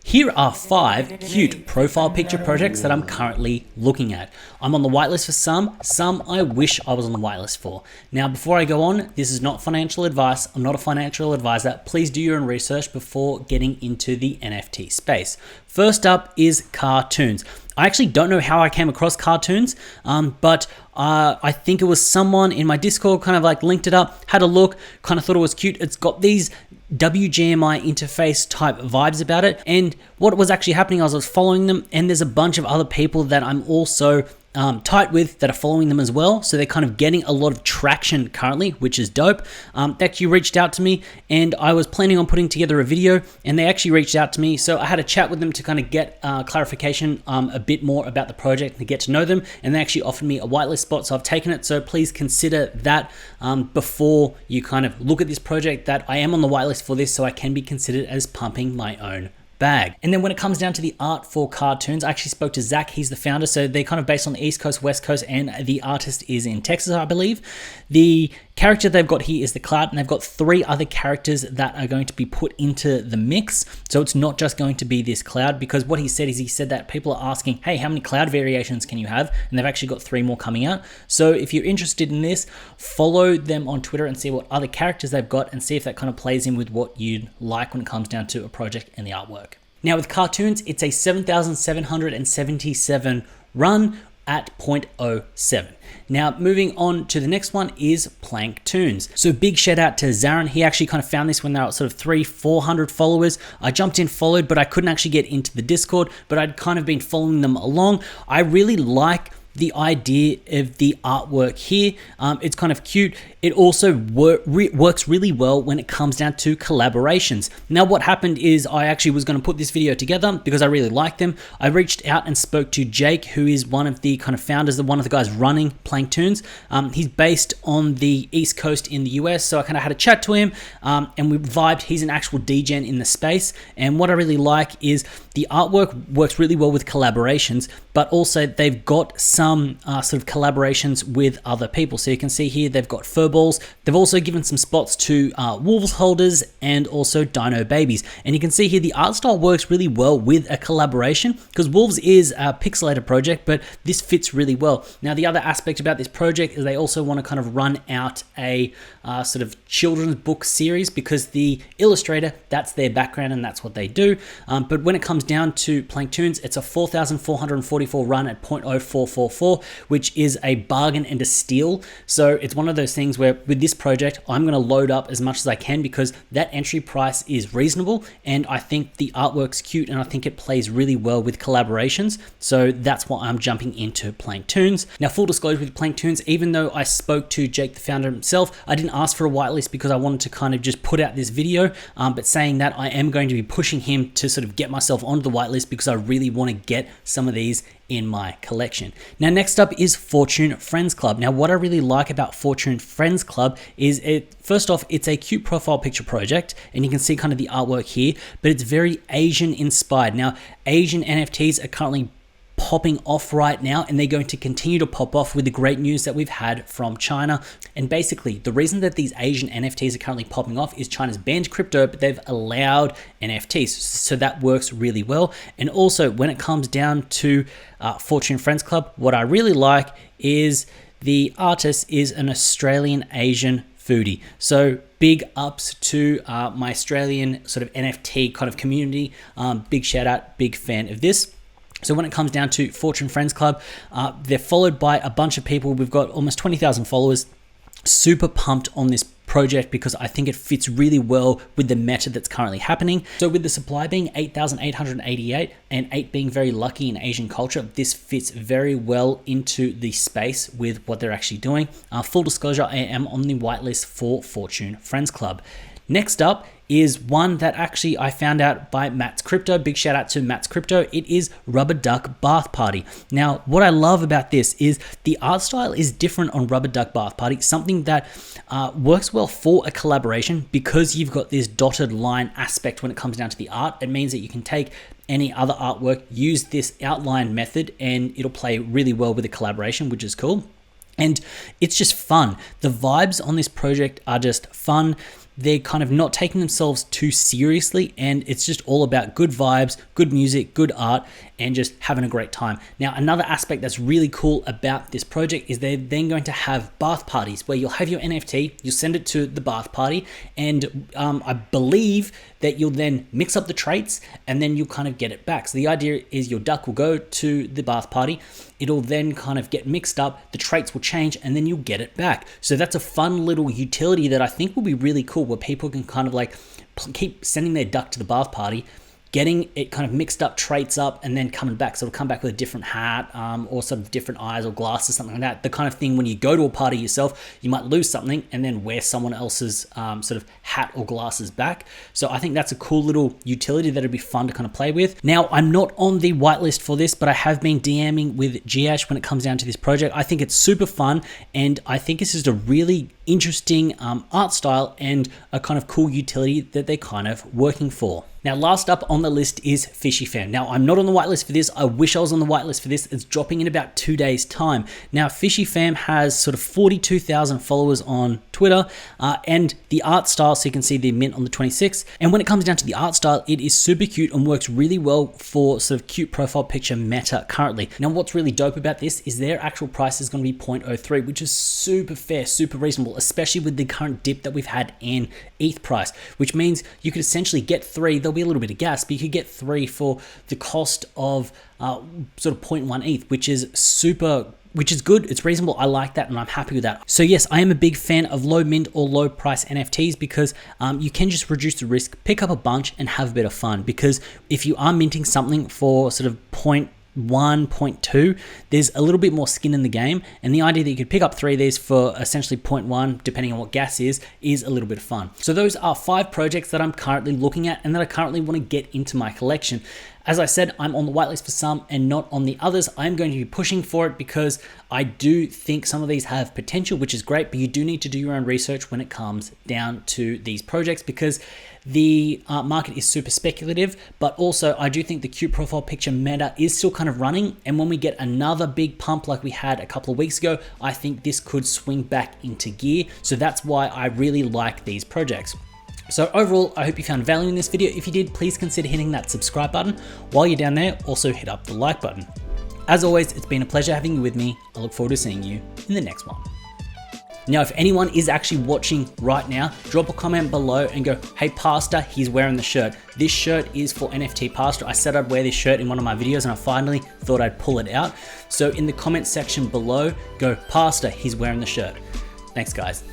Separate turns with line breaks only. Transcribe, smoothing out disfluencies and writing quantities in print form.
Here are 5 cute profile picture projects that I'm currently looking at. I'm on the whitelist for some I wish I was on the whitelist for. Now, before I go on, this is not financial advice. I'm not a financial advisor. Please do your own research before getting into the NFT space. First up is cartoons. I actually don't know how I came across cartoons, but I think it was someone in my Discord kind of like linked it up, had a look, kind of thought it was cute. It's got these WGMI interface type vibes about it. And what was actually happening, I was following them, and there's a bunch of other people that I'm also tight with that are following them as well. So they're kind of getting a lot of traction currently, which is dope. They actually reached out to me, and I was planning on putting together a video, and they actually reached out to me. So I had a chat with them to kind of get clarification a bit more about the project and get to know them. And they actually offered me a whitelist spot, so I've taken it. So please consider that before you kind of look at this project, that I am on the whitelist for this, so I can be considered as pumping my own bag. And then when it comes down to the art for cartoons, I actually spoke to Zach. He's the founder. So they're kind of based on the East Coast, West Coast, and the artist is in Texas, I believe. The character they've got here is the cloud, and they've got 3 other characters that are going to be put into the mix. So it's not just going to be this cloud, because what he said is, he said that people are asking, hey, how many cloud variations can you have? And they've actually got 3 more coming out. So if you're interested in this, follow them on Twitter and see what other characters they've got, and see if that kind of plays in with what you'd like when it comes down to a project and the artwork. Now with cartoons, it's a 7,777 run at 0.07. Now moving on to the next one is Planktoons. So big shout out to Zarin. He actually kind of found this when they were at sort of 300-400 followers. I jumped in, followed, but I couldn't actually get into the Discord, but I'd kind of been following them along. I really like the idea of the artwork here. It's kind of cute. It also works really well when it comes down to collaborations. Now what happened is, I actually was going to put this video together because I really like them. I reached out and spoke to Jake, who is one of the kind of founders, one of the guys running Planktoons. He's based on the East Coast in the US, so I kind of had a chat to him, and we vibed. He's an actual degen in the space, and what I really like is the artwork works really well with collaborations, but also they've got some sort of collaborations with other people. So you can see here they've got furballs. They've also given some spots to wolves holders and also dino babies. And you can see here the art style works really well with a collaboration, because wolves is a pixelated project, but this fits really well. Now the other aspect about this project is they also want to kind of run out a sort of children's book series, because the illustrator, that's their background and that's what they do. But when it comes down to Planktoons, it's a 4,444 run at 0.0444, which is a bargain and a steal. So it's one of those things where with this project, I'm going to load up as much as I can, because that entry price is reasonable, and I think the artwork's cute, and I think it plays really well with collaborations. So that's why I'm jumping into Planktoons. Now, full disclosure with Planktoons, even though I spoke to Jake, the founder himself, I didn't ask for a whitelist because I wanted to kind of just put out this video, but saying that, I am going to be pushing him to sort of get myself onto the whitelist, because I really want to get some of these in my collection. Now next up is Fortune Friends Club. Now what I really like about Fortune Friends Club is, first off, it's a cute profile picture project, and you can see kind of the artwork here, but it's very Asian inspired. Now Asian NFTs are currently popping off right now, and they're going to continue to pop off with the great news that we've had from China. And basically the reason that these Asian NFTs are currently popping off is China's banned crypto, but they've allowed NFTs, so that works really well. And also when it comes down to Fortune Friends Club, what I really like is the artist is an Australian Asian foodie. So big ups to my Australian sort of NFT kind of community. Big shout out, big fan of this. So when it comes down to Fortune Friends Club, they're followed by a bunch of people. We've got almost 20,000 followers. Super pumped on this project because I think it fits really well with the meta that's currently happening. So with the supply being 8,888 and 8 being very lucky in Asian culture, this fits very well into the space with what they're actually doing. Full disclosure, I am on the whitelist for Fortune Friends Club. Next up is one that actually I found out by Matt's Crypto. Big shout out to Matt's Crypto. It is Rubber Duck Bath Party. Now, what I love about this is the art style is different on Rubber Duck Bath Party, something that works well for a collaboration, because you've got this dotted line aspect when it comes down to the art. It means that you can take any other artwork, use this outline method, and it'll play really well with a collaboration, which is cool. And it's just fun. The vibes on this project are just fun. they're kind of not taking themselves too seriously, and it's just all about good vibes, good music, good art, and just having a great time. Now, another aspect that's really cool about this project is they're then going to have bath parties where you'll have your NFT, you'll send it to the bath party, and I believe that you'll then mix up the traits and then you'll kind of get it back. So the idea is your duck will go to the bath party, it'll then kind of get mixed up, the traits will change, and then you'll get it back. So that's a fun little utility that I think will be really cool, where people can kind of like keep sending their duck to the bath party, getting it kind of mixed up traits up, and then coming back. So it'll come back with a different hat or sort of different eyes or glasses, something like that. The kind of thing when you go to a party yourself, you might lose something and then wear someone else's sort of hat or glasses back. So I think that's a cool little utility that'd be fun to kind of play with. Now, I'm not on the whitelist for this, but I have been DMing with GH when it comes down to this project. I think it's super fun, and I think this is a really interesting art style and a kind of cool utility that they're kind of working for. Now, last up on the list is Fishy Fam. Now, I'm not on the whitelist for this. I wish I was on the whitelist for this. It's dropping in about 2 days' time. Now, Fishy Fam has sort of 42,000 followers on Twitter, and the art style, so you can see the mint on the 26th. And when it comes down to the art style, it is super cute and works really well for sort of cute profile picture meta currently. Now, what's really dope about this is their actual price is going to be 0.03, which is super fair, super reasonable, especially with the current dip that we've had in ETH price, which means you could essentially get 3. There'll be a little bit of gas, but you could get 3 for the cost of sort of 0.1 ETH, which is good. It's reasonable. I like that, and I'm happy with that. So yes, I am a big fan of low mint or low price NFTs because you can just reduce the risk, pick up a bunch, and have a bit of fun. Because if you are minting something for sort of 0.1, 0.2, there's a little bit more skin in the game, and the idea that you could pick up 3 of these for essentially 0.1, depending on what gas is a little bit of fun. So those are 5 projects that I'm currently looking at and that I currently want to get into my collection. As I said, I'm on the whitelist for some and not on the others. I'm going to be pushing for it because I do think some of these have potential, which is great, but you do need to do your own research when it comes down to these projects, because the market is super speculative, but also I do think the cute profile picture meta is still kind of running, and when we get another big pump like we had a couple of weeks ago, I think this could swing back into gear. So that's why I really like these projects. So overall, I hope you found value in this video. If you did, please consider hitting that subscribe button. While you're down there, also hit up the like button. As always, it's been a pleasure having you with me. I look forward to seeing you in the next one. Now, if anyone is actually watching right now, drop a comment below and go, hey Pastor, he's wearing the shirt. This shirt is for NFT Pastor. I said I'd wear this shirt in one of my videos and I finally thought I'd pull it out. So in the comment section below, go, Pastor, he's wearing the shirt. Thanks guys.